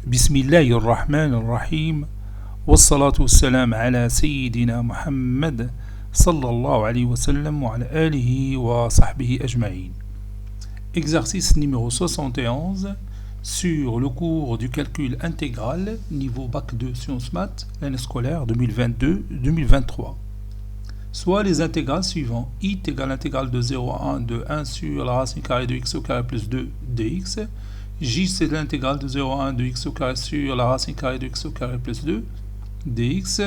بسم الله الرحمن الرحيم والصلاة والسلام على سيدنا محمد صلى الله عليه وسلم وعلى آله وصحبه أجمعين. Exercice numéro 71 sur le cours du calcul intégral niveau bac 2 sciences maths l'année scolaire 2022-2023. Soit les intégrales suivants: i est égal à l'intégrale de 0 à 1 de 1 sur la racine carrée de x au carré plus 2 dx. J c'est l'intégrale de 0 à 1 de x au carré sur la racine carrée de x au carré plus 2 dx.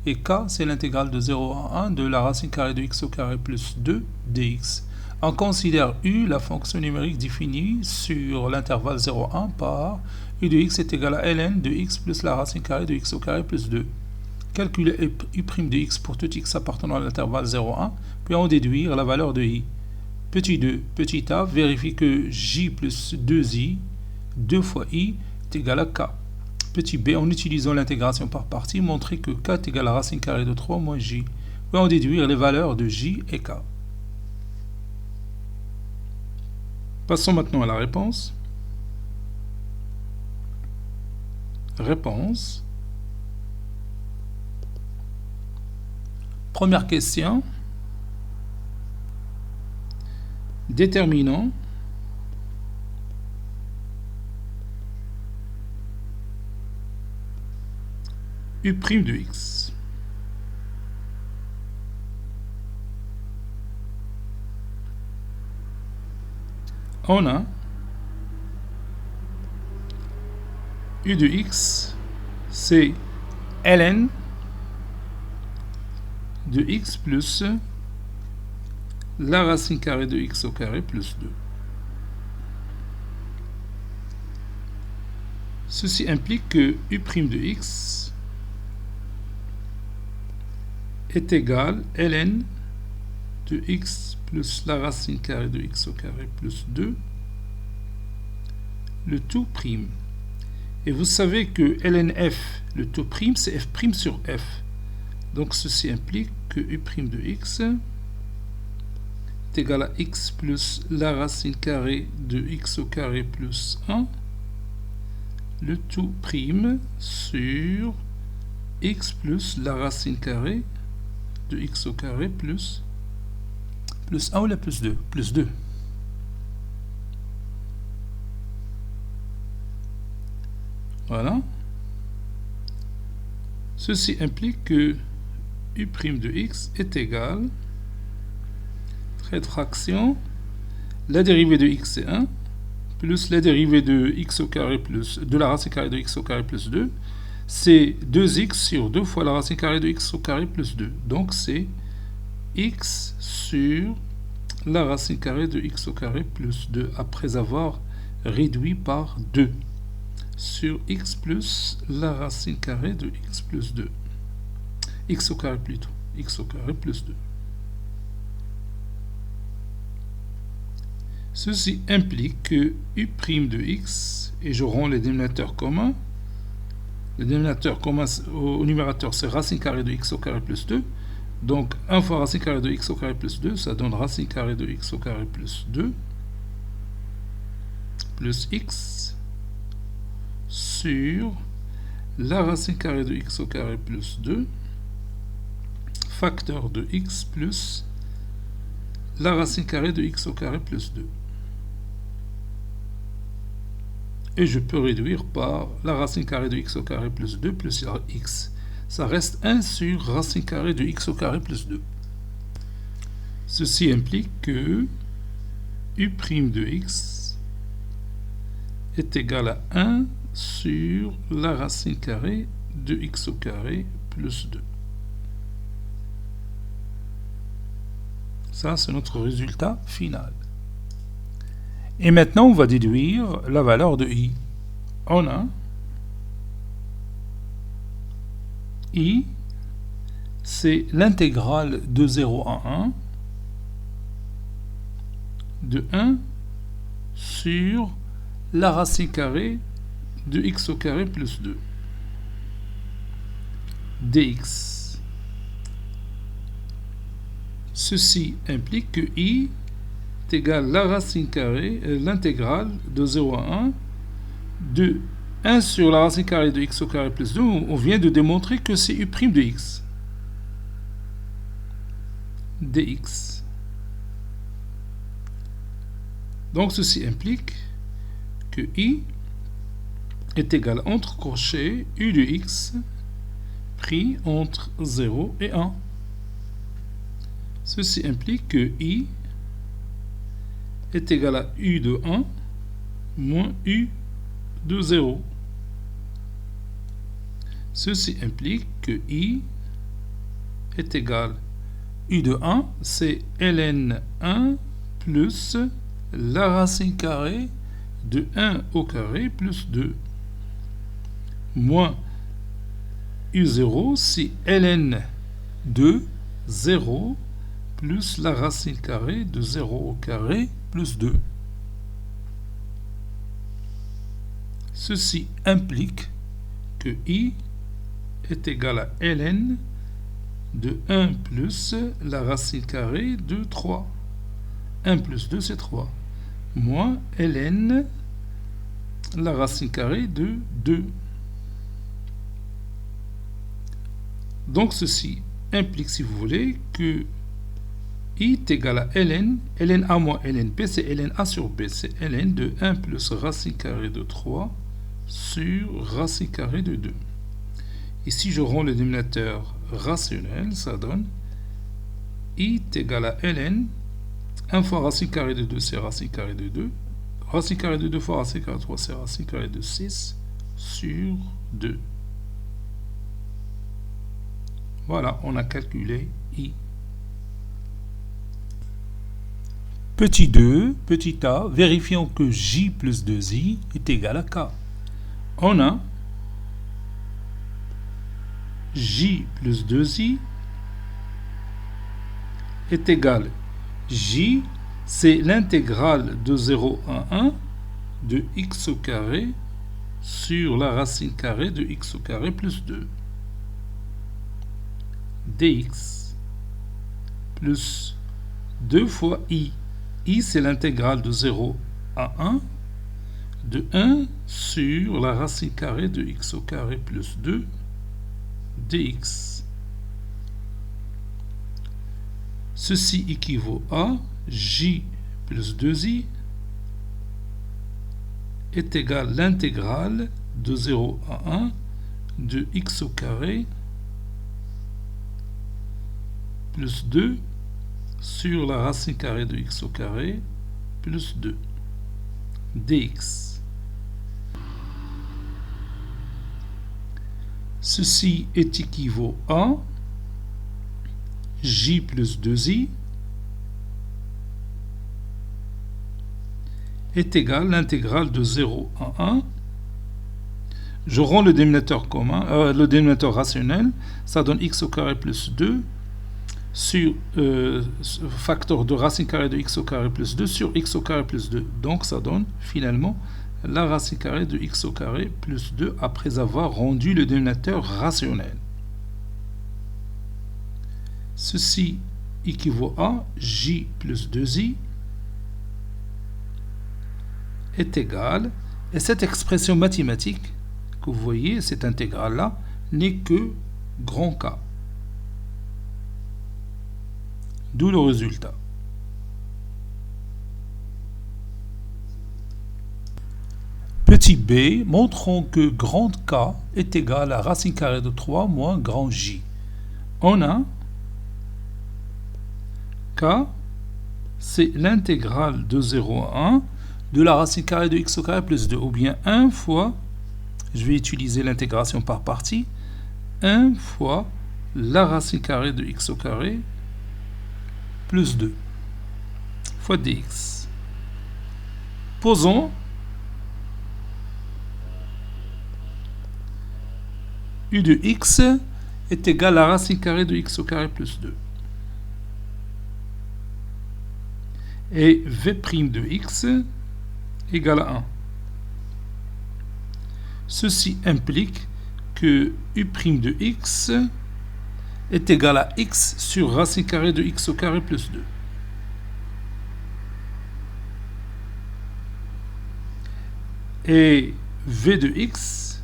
Et k c'est l'intégrale de 0 à 1 de la racine carrée de x au carré plus 2 dx. On considère u la fonction numérique définie sur l'intervalle 0 à 1 par u de x est égal à ln de x plus la racine carrée de x au carré plus 2. Calculer u' de x pour tout x appartenant à l'intervalle 0 à 1, puis en déduire la valeur de i. Petit 2, petit a, vérifie que j plus 2i, 2 fois i, est égal à k. Petit b, en utilisant l'intégration par partie, montrer que k est égal à racine carrée de 3 moins j, puis en déduire les valeurs de j et k. Passons maintenant à la réponse. Réponse. Première question. Déterminant u' de x. On a u de x, c'est ln de x plus la racine carrée de x au carré plus 2. Ceci implique que u' de x est égal à ln de x plus la racine carrée de x au carré plus 2, le tout prime. Et vous savez que lnf, le tout prime, c'est f' sur f. Donc ceci implique que u' de x est égal à x plus la racine carrée de x au carré plus 1, le tout prime sur x plus la racine carrée de x au carré plus 1 ou la plus 2? Plus 2. Voilà. Ceci implique que u' de x est égal, trait de fraction, la dérivée de x c'est 1, plus la dérivée de x au carré plus, de la racine carrée de x au carré plus 2, c'est 2x sur 2 fois la racine carrée de x au carré plus 2. Donc c'est x sur la racine carrée de x au carré plus 2, après avoir réduit par 2, sur x plus la racine carrée de x plus 2. X au carré plutôt, x au carré plus 2. Ceci implique que u' de x, et je rends les dénominateurs communs, le dénominateur commun au numérateur c'est racine carrée de x au carré plus 2, donc 1 fois racine carrée de x au carré plus 2, ça donne racine carrée de x au carré plus 2, plus x, sur la racine carrée de x au carré plus 2, facteur de x plus la racine carrée de x au carré plus 2. Et je peux réduire par la racine carrée de x au carré plus 2 plus x. Ça reste 1 sur racine carrée de x au carré plus 2. Ceci implique que u' de x est égal à 1 sur la racine carrée de x au carré plus 2. Ça, c'est notre résultat final. Et maintenant, on va déduire la valeur de i. On a i, c'est l'intégrale de 0 à 1 de 1 sur la racine carrée de x au carré plus 2 dx. Ceci implique que i est égal à la racine carrée, l'intégrale de 0 à 1 de 1 sur la racine carrée de x au carré plus 2, on vient de démontrer que c'est u' de x. Dx. Donc ceci implique que i est égal entre crochets u de x pris entre 0 et 1. Ceci implique que i est égal à u de 1 moins u de 0. Ceci implique que i est égal à u de 1, c'est ln 1 plus la racine carrée de 1 au carré plus 2 moins u0, c'est ln 2, 0 plus la racine carrée de 0 au carré plus 2. Ceci implique que i est égal à ln de 1 plus la racine carrée de 3. 1 plus 2, c'est 3. Moins ln la racine carrée de 2. Donc ceci implique, si vous voulez, que i est égal à ln a moins lnp, c'est ln a sur b, c'est ln de 1 plus racine carrée de 3 sur racine carrée de 2. Et si je rends le dénominateur rationnel, ça donne i est égal à ln 1 fois racine carrée de 2, c'est racine carrée de 2. Racine carrée de 2 fois racine carrée de 3, c'est racine carrée de 6 sur 2. Voilà, on a calculé i. Petit 2, petit a, vérifions que j plus 2i est égal à k. On a j plus 2i est égal. J, c'est l'intégrale de 0 à 1 de x au carré sur la racine carrée de x au carré plus 2. Dx plus 2 fois i. I, c'est l'intégrale de 0 à 1 de 1 sur la racine carrée de x au carré plus 2 dx. Ceci équivaut à j plus 2i est égal à l'intégrale de 0 à 1 de x au carré plus 2 sur la racine carrée de x au carré plus 2 dx. Ceci est équivaut à j plus 2i est égal à l'intégrale de 0 à 1. Je rends le dénominateur commun, le dénominateur rationnel, ça donne x au carré plus 2 sur facteur de racine carrée de x au carré plus 2 sur x au carré plus 2. Donc ça donne finalement la racine carrée de x au carré plus 2 après avoir rendu le dénominateur rationnel. Ceci équivaut à j plus 2i est égal, et cette expression mathématique que vous voyez, cette intégrale-là, n'est que grand K. D'où le résultat. Petit b, montrons que grand K est égal à racine carrée de 3 moins grand J. On a K, c'est l'intégrale de 0 à 1 de la racine carrée de x au carré plus 2, ou bien 1 fois, je vais utiliser l'intégration par partie, 1 fois la racine carrée de x au carré plus 2 fois dx. Posons u de x est égal à racine carrée de x au carré plus 2. Et v' de x égale à 1. Ceci implique que u' de x est égal à x sur racine carrée de x au carré plus 2. Et v de x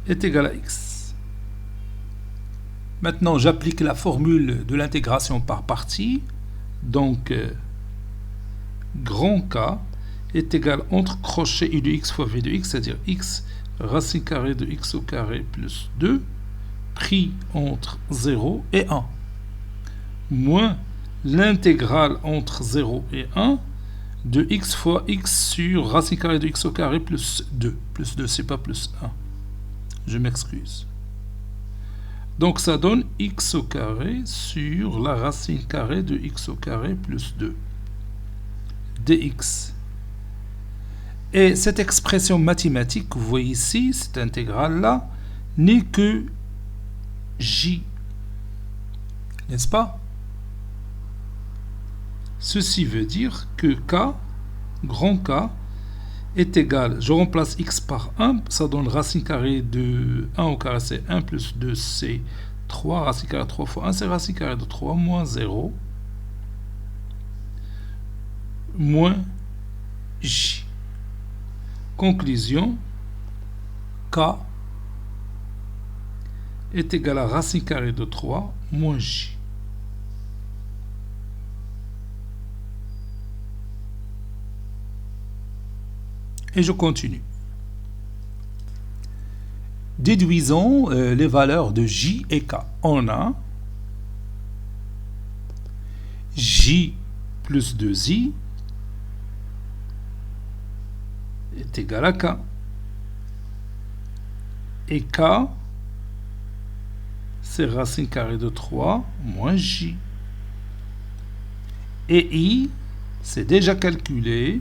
est égal à x. Maintenant, j'applique la formule de l'intégration par partie. Donc, grand K est égal entre crochet u de x fois v de x, c'est-à-dire x racine carrée de x au carré plus 2, pris entre 0 et 1, moins l'intégrale entre 0 et 1 de x fois x sur racine carrée de x au carré plus 2. Plus 2, c'est pas plus 1. Je m'excuse. Donc ça donne x au carré sur la racine carrée de x au carré plus 2 dx. Et cette expression mathématique que vous voyez ici, cette intégrale-là, n'est que j. N'est-ce pas? Ceci veut dire que k, grand K, est égal, je remplace x par 1, ça donne racine carrée de 1 au carré, c'est 1 plus 2, c'est 3, racine carrée de 3 fois 1, c'est racine carrée de 3, moins 0, moins j. Conclusion, k est égal à racine carrée de 3, moins j. Et je continue. Déduisons les valeurs de j et k. On a j plus 2i est égal à k. Et k, c'est racine carrée de 3 moins j. Et i, c'est déjà calculé.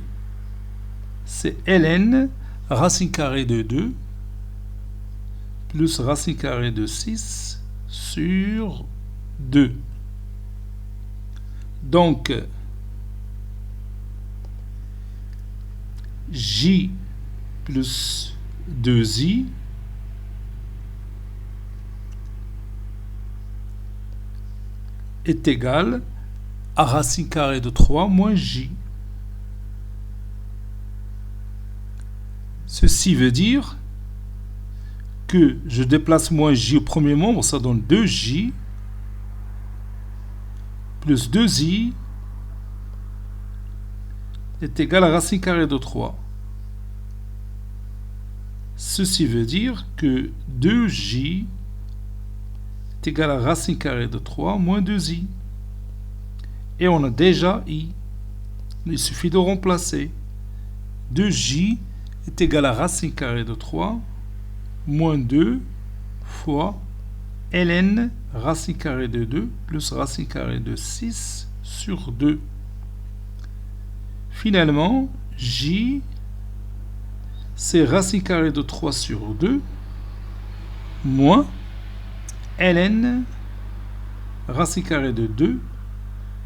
C'est ln racine carrée de 2 plus racine carrée de 6 sur 2. Donc, j plus 2i est égal à racine carrée de 3 moins j. Ceci veut dire que je déplace moins j au premier membre, ça donne 2j plus 2i est égal à racine carrée de 3. Ceci veut dire que 2j est égal à racine carrée de 3 moins 2i. Et on a déjà i. Il suffit de remplacer. 2j est égal à racine carrée de 3 moins 2 fois ln racine carrée de 2 plus racine carrée de 6 sur 2. Finalement, j, c'est racine carrée de 3 sur 2 moins ln racine carrée de 2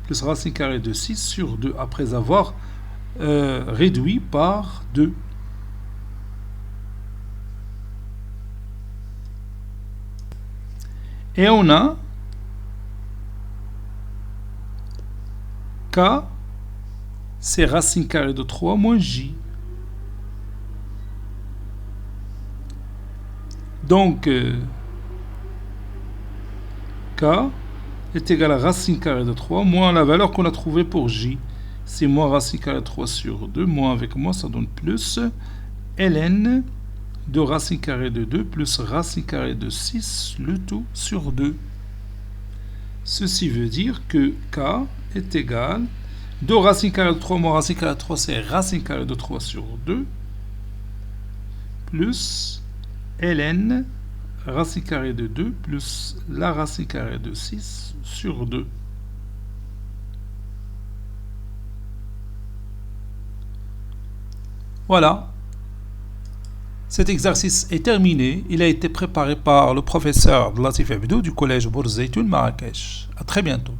plus racine carrée de 6 sur 2 après avoir réduit par 2. Et on a k, c'est racine carrée de 3 moins j. Donc, k est égal à racine carrée de 3 moins la valeur qu'on a trouvée pour j. C'est moins racine carrée de 3 sur 2, moins avec moins, ça donne plus ln de racine carrée de 2 plus racine carrée de 6, le tout sur 2. Ceci veut dire que k est égal, 2 racine carrée de 3 moins racine carrée de 3, c'est racine carrée de 3 sur 2, plus ln racine carrée de 2 plus la racine carrée de 6 sur 2. Voilà. Cet exercice est terminé. Il a été préparé par le professeur Latif Abdou du collège Bourz Zeytoun Marrakech. À très bientôt.